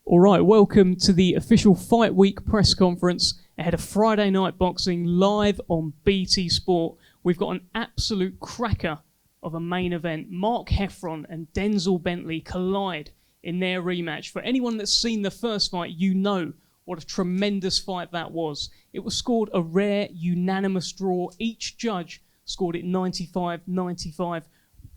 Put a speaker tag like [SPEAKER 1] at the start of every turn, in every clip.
[SPEAKER 1] All right, welcome to the official Fight Week press conference ahead of Friday Night Boxing live on BT Sport. We've got an absolute cracker of a main event. Mark Heffron and Denzel Bentley collide in their rematch. For anyone that's seen the first fight, you know what a tremendous fight that was. It was scored a rare unanimous draw. Each judge scored it 95-95.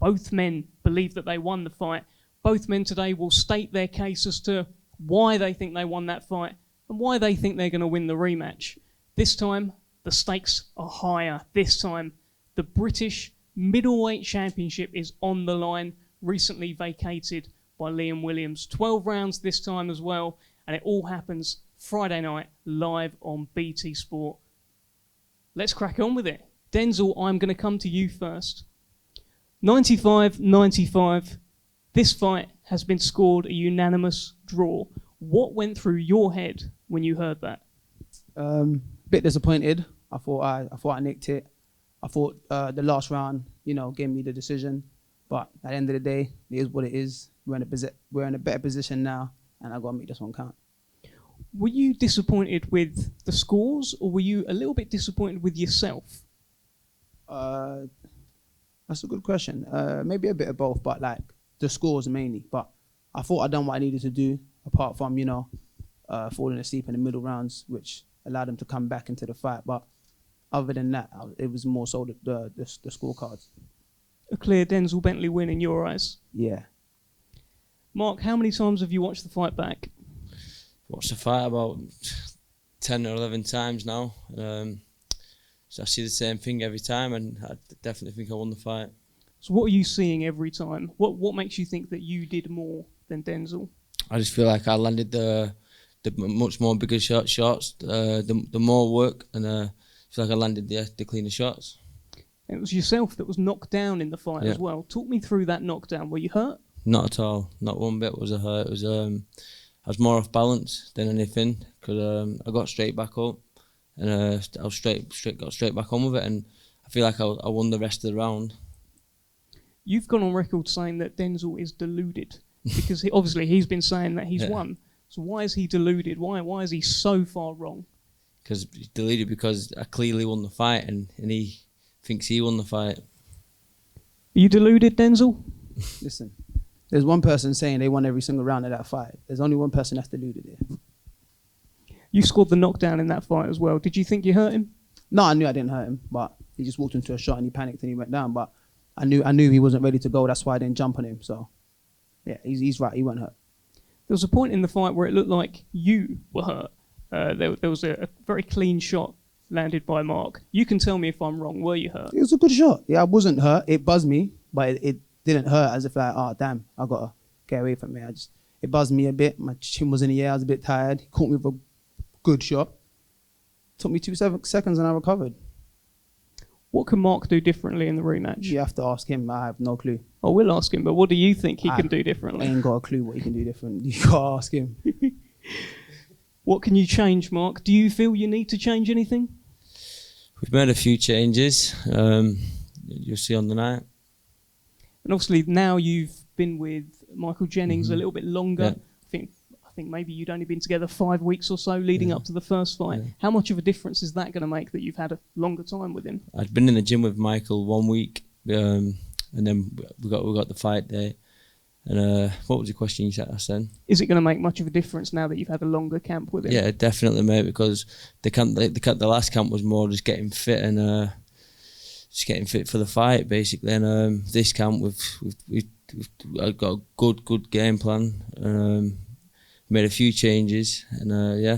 [SPEAKER 1] Both men believe that they won the fight. Both men today will state their case as to why they think they won that fight and why they think they're going to win the rematch. This time, the stakes are higher. This time, the British Middleweight Championship is on the line, recently vacated by Liam Williams. 12 rounds this time as well, and it all happens Friday night live on BT Sport. Let's crack on with it. Denzel, I'm going to come to you first. 95-95. This fight has been scored a unanimous draw. What went through your head when you heard that?
[SPEAKER 2] Bit disappointed. I thought I nicked it. I thought the last round, gave me the decision. But at the end of the day, it is what it is. We're in a better position now, and I got to make this one count.
[SPEAKER 1] Were you disappointed with the scores, or were you a little bit disappointed with yourself?
[SPEAKER 2] That's a good question. Maybe a bit of both, but the scores mainly. But I thought I'd done what I needed to do, apart from, falling asleep in the middle rounds, which allowed them to come back into the fight. But other than that, it was more so the scorecards.
[SPEAKER 1] A clear Denzel Bentley win in your eyes?
[SPEAKER 2] Yeah.
[SPEAKER 1] Mark, how many times have you watched the fight back?
[SPEAKER 3] Watched the fight about 10 or 11 times now. So I see the same thing every time, and I definitely think I won the fight.
[SPEAKER 1] So what are you seeing every time? What makes you think that you did more than Denzel?
[SPEAKER 3] I just feel like I landed the much more bigger shots, the more work, and I feel like I landed the cleaner shots.
[SPEAKER 1] It was yourself that was knocked down in the fight as well. Talk me through that knockdown. Were you hurt?
[SPEAKER 3] Not at all. Not one bit was I hurt. It was I was more off balance than anything, because I got straight back up, and I was got straight back on with it, and I feel like I won the rest of the round.
[SPEAKER 1] You've gone on record saying that Denzel is deluded because he's been saying that he's won. So why is he deluded? Why is he so far wrong?
[SPEAKER 3] Because he's deluded because I clearly won the fight, and he thinks he won the fight.
[SPEAKER 1] Are you deluded, Denzel?
[SPEAKER 2] Listen, there's one person saying they won every single round of that fight. There's only one person that's deluded here.
[SPEAKER 1] You scored the knockdown in that fight as well. Did you think you hurt him?
[SPEAKER 2] No, I knew I didn't hurt him, but he just walked into a shot and he panicked and he went down. But I knew he wasn't ready to go. That's why I didn't jump on him. So, yeah, he's right. He wasn't hurt.
[SPEAKER 1] There was a point in the fight where it looked like you were hurt. There was a very clean shot landed by Mark. You can tell me if I'm wrong. Were you hurt?
[SPEAKER 2] It was a good shot. Yeah, I wasn't hurt. It buzzed me, but it didn't hurt as if damn, I got to get away from it. It buzzed me a bit. My chin was in the air. I was a bit tired. He caught me with a good shot. Took me 2 seconds and I recovered.
[SPEAKER 1] What can Mark do differently in the rematch?
[SPEAKER 2] You have to ask him. I have no clue.
[SPEAKER 1] Oh, we'll ask him, but what do you think he can do differently?
[SPEAKER 2] I ain't got a clue what he can do different. You got to ask him.
[SPEAKER 1] What can you change, Mark? Do you feel you need to change anything?
[SPEAKER 3] We've made a few changes. You'll see on the night.
[SPEAKER 1] And obviously now you've been with Michael Jennings a little bit longer.
[SPEAKER 3] Yeah.
[SPEAKER 1] I think maybe you'd only been together 5 weeks or so leading up to the first fight. Yeah. How much of a difference is that going to make that you've had a longer time with him?
[SPEAKER 3] I'd been in the gym with Michael 1 week, and then we got the fight day. And what was the question you asked then?
[SPEAKER 1] Is it going to make much of a difference now that you've had a longer camp with him?
[SPEAKER 3] Yeah, definitely, mate. Because the last camp was more just getting fit and just getting fit for the fight, basically. And this camp we've got a good game plan. Made a few changes, and yeah.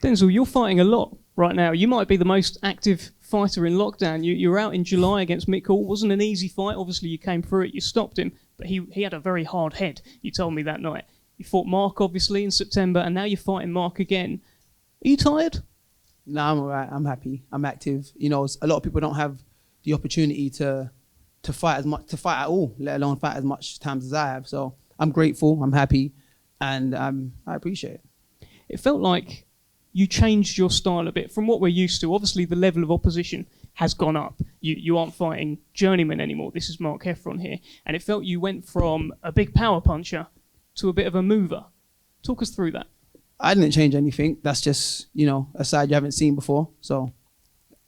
[SPEAKER 1] Denzel, you're fighting a lot right now. You might be the most active fighter in lockdown. You were out in July against Mick Hall. It wasn't an easy fight. Obviously, you came through it. You stopped him, but he had a very hard head. You told me that night. You fought Mark, obviously, in September, and now you're fighting Mark again. Are you tired?
[SPEAKER 2] No, I'm all right. I'm happy. I'm active. A lot of people don't have the opportunity to fight at all, let alone fight as much times as I have. So I'm grateful, I'm happy, and I appreciate it.
[SPEAKER 1] It felt like you changed your style a bit from what we're used to. Obviously, the level of opposition has gone up. You aren't fighting journeymen anymore. This is Mark Heffron here. And it felt you went from a big power puncher to a bit of a mover. Talk us through that.
[SPEAKER 2] I didn't change anything. That's just, a side you haven't seen before. So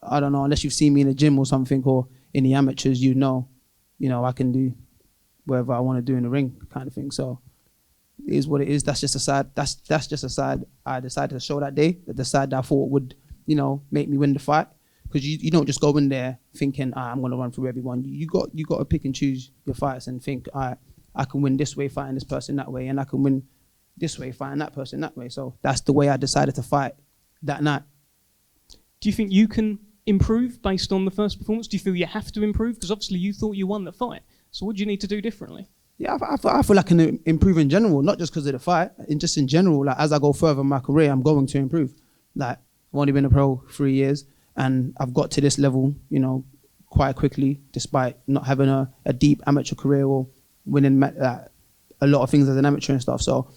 [SPEAKER 2] I don't know, unless you've seen me in the gym or something or in the amateurs, I can do whatever I want to do in the ring kind of thing. So it is what it is. That's just a side. That's just a side I decided to show that day. The side that I thought would, make me win the fight. Because you don't just go in there thinking, I'm going to run through everyone. You got to pick and choose your fights and think, I can win this way fighting this person that way, and I can win this way fighting that person that way. So that's the way I decided to fight that night.
[SPEAKER 1] Do you think you can improve based on the first performance? Do you feel you have to improve? Because obviously you thought you won the fight. So what do you need to do differently? Yeah,
[SPEAKER 2] I feel like I can improve in general, not just because of the fight, just in general. Like as I go further in my career, I'm going to improve. Like I've only been a pro 3 years, and I've got to this level, quite quickly, despite not having a deep amateur career or winning a lot of things as an amateur and stuff. So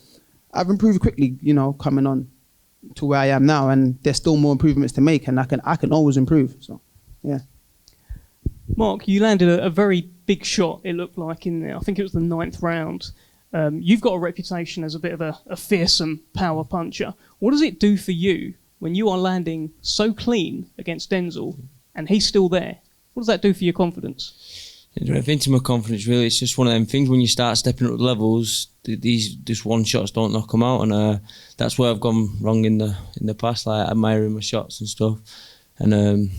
[SPEAKER 2] I've improved quickly, coming on to where I am now, and there's still more improvements to make, and I can always improve. So, yeah.
[SPEAKER 1] Mark, you landed a very big shot, it looked like, I think it was the 9th round. You've got a reputation as a bit of a fearsome power puncher. What does it do for you when you are landing so clean against Denzel and he's still there? What does that do for your confidence?
[SPEAKER 3] Into my confidence, really, it's just one of them things when you start stepping up levels, these just one shots don't knock them out, and that's where I've gone wrong in the past, like admiring my shots and stuff, and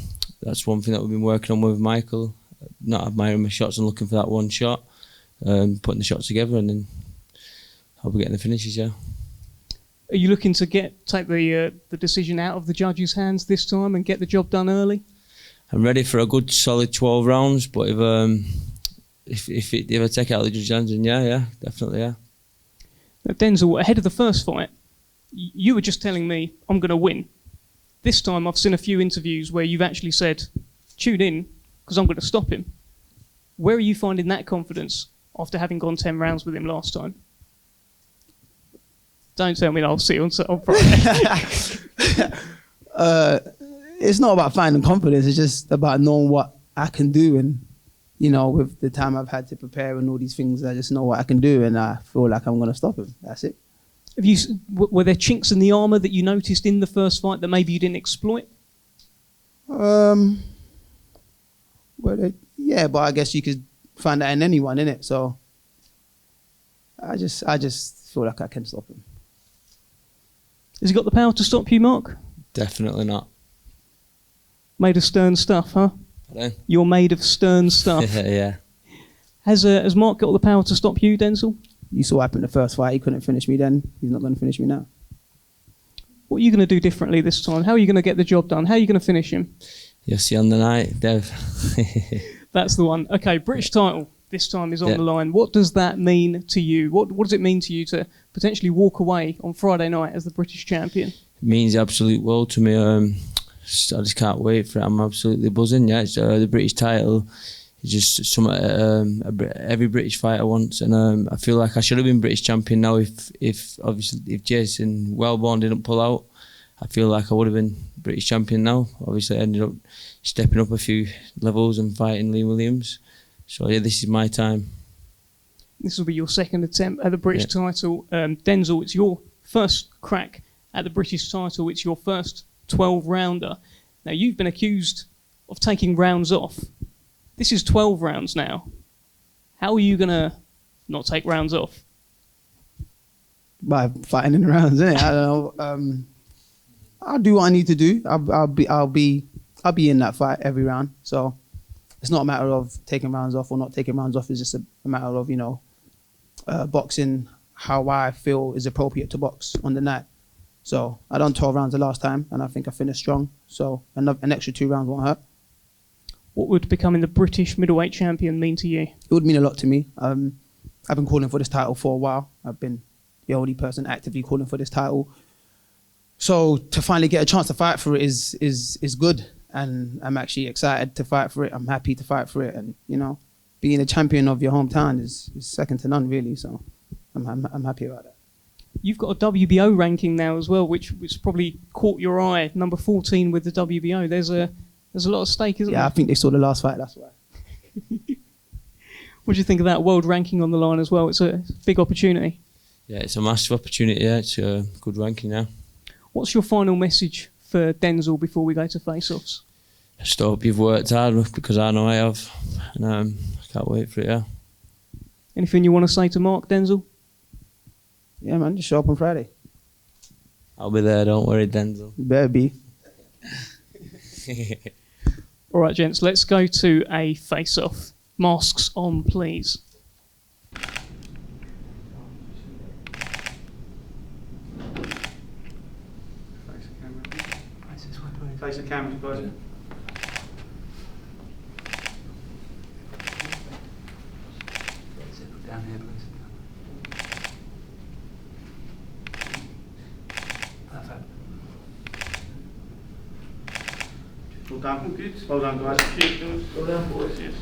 [SPEAKER 3] that's one thing that we've been working on with Michael, not admiring my shots and looking for that one shot, putting the shots together, and then I'll be getting the finishes. Yeah.
[SPEAKER 1] Are you looking to take the decision out of the judges' hands this time and get the job done early?
[SPEAKER 3] I'm ready for a good solid 12 rounds, but if I take it out of the judges' hands, then yeah, definitely, yeah.
[SPEAKER 1] Now, Denzel, ahead of the first fight, you were just telling me I'm going to win. This time I've seen a few interviews where you've actually said, tune in, because I'm going to stop him. Where are you finding that confidence after having gone 10 rounds with him last time? Don't tell me that I'll see you on Friday.
[SPEAKER 2] It's not about finding confidence, it's just about knowing what I can do, and with the time I've had to prepare and all these things, I just know what I can do, and I feel like I'm going to stop him. That's it.
[SPEAKER 1] Were there chinks in the armour that you noticed in the first fight that maybe you didn't exploit?
[SPEAKER 2] Yeah, but I guess you could find that in anyone, innit? So I just feel like I can stop him.
[SPEAKER 1] Has he got the power to stop you, Mark?
[SPEAKER 3] Definitely not.
[SPEAKER 1] Made of stern stuff, huh?
[SPEAKER 3] Pardon?
[SPEAKER 1] You're made of stern stuff.
[SPEAKER 3] Yeah.
[SPEAKER 1] Has Mark got all the power to stop you, Denzel?
[SPEAKER 2] You saw what happened in the first fight. He couldn't finish me then. He's not going to finish me now.
[SPEAKER 1] What are you going to do differently this time? How are you going to get the job done? How are you going to finish him?
[SPEAKER 3] You'll see on the night, Dev.
[SPEAKER 1] That's the one. Okay, British title this time is on the line. What does that mean to you? What does it mean to you to potentially walk away on Friday night as the British champion?
[SPEAKER 3] It means the absolute world to me. I just can't wait for it. I'm absolutely buzzing. Yeah, it's, the British title is just something every British fighter wants, and I feel like I should have been British champion now. If Jason Wellborn didn't pull out, I feel like I would have been British champion now. Obviously, I ended up stepping up a few levels and fighting Lee Williams. So yeah, this is my time.
[SPEAKER 1] This will be your second attempt at the British title. Denzel, it's your first crack at the British title. It's your first 12-rounder. Now, you've been accused of taking rounds off. This is 12 rounds now. How are you going to not take rounds off?
[SPEAKER 2] By fighting in the rounds, innit? I don't know. I'll do what I need to do. I'll be in that fight every round. So it's not a matter of taking rounds off or not taking rounds off. It's just a matter of, boxing how I feel is appropriate to box on the night. So I done 12 rounds the last time, and I think I finished strong. So an extra 2 rounds won't hurt.
[SPEAKER 1] What would becoming the British Middleweight champion mean to you? It
[SPEAKER 2] would mean a lot to me. I've been calling for this title for a while. I've been the only person actively calling for this title. So to finally get a chance to fight for it is good, and I'm actually excited to fight for it. I'm happy to fight for it, and being a champion of your hometown is second to none, really. So I'm happy about that.
[SPEAKER 1] You've got a WBO ranking now as well, which probably caught your eye. Number 14 with the WBO. There's a lot of stake, isn't there?
[SPEAKER 2] Yeah, I think they saw the last fight. That's why.
[SPEAKER 1] What do you think of that world ranking on the line as well? It's a big opportunity.
[SPEAKER 3] Yeah, it's a massive opportunity. Yeah, it's a good ranking now.
[SPEAKER 1] What's your final message for Denzel before we go to face-offs?
[SPEAKER 3] Just hope you've worked hard, because I know I have, and I can't wait for it. Yeah.
[SPEAKER 1] Anything you want to say to Mark, Denzel?
[SPEAKER 2] Yeah, man, just show up on Friday.
[SPEAKER 3] I'll be there. Don't worry, Denzel.
[SPEAKER 2] You better be.
[SPEAKER 1] All right, gents, let's go to a face-off. Masks on, please.
[SPEAKER 2] Face the camera, guys.
[SPEAKER 4] Down here, please. Perfect.
[SPEAKER 2] Well done. Good. Well done, guys. Well done, boys.